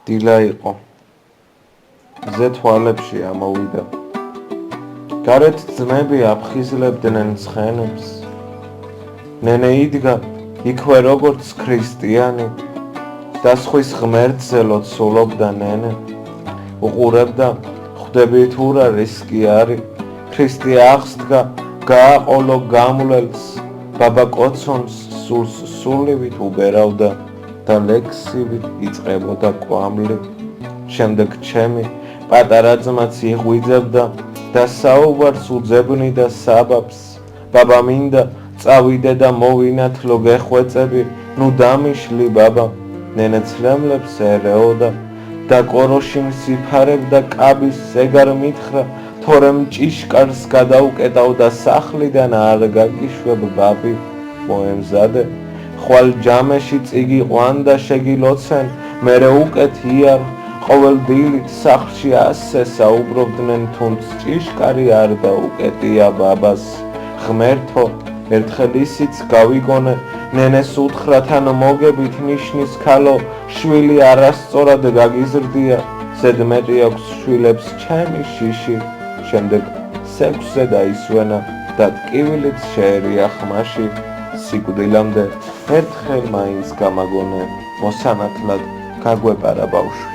დილა იყო. მზე თვალებში ამოვიდა. გარეთ ძმები აფხიზლებდნენ ცხენებს. ნენე იდგა იქვე როგორც ქრისტიანი და სხვის ღმერთზე ლოცულობდა ნენე. უყურებდა ხვდები თუ რა რისკი არის. ქრისტე აღსდგა გააყოლო გამლელს. ბაბა კოცონს სულს სულივით უბერავდა და ლექსივით იწყებოდა კვამლი. შემდეგ ჩემი პატარა ძმაც იღვიძებდა და საუბარს უძებნიდა საბაბს. ბაბა მინდა წავიდე და მოვინათლო გეხვეწები, ნუ დამიშლი ბაბა. ნენე ცრემლებს ერეოდა და კოროში მსიფარებდა კაბის ეგარ მითხრა, თორემ ჭიშკარს გადაუკეტავდა სახლიდან არ გაგიშვებ ბაბი. მოემზადე ხვალ ჯამეში წიგი ყვანდა შეგილოცენ, მერე უკეთ იარ ყოველ დილით სახლში ასე საუბრობდნენ, თუნც ჭიშკარი არ დაუკეტია ბაბას. ღმერთო, ერთხელ ისიც გავიგონე, ნენეს უთხრა თან მოგებით ნიშნის ქალო, შვილი არასწორად გაგიზრდია, ზედმეტი აქვს შვილებს ჩემი შიში. შემდეგ სექვსზე დაისვენა და ტკივილით შეერია ხმაში. სიკვდილამდე ერთხელ მაინც გამაგონე, მოსანათლად გაგვეპარა ბავშვი.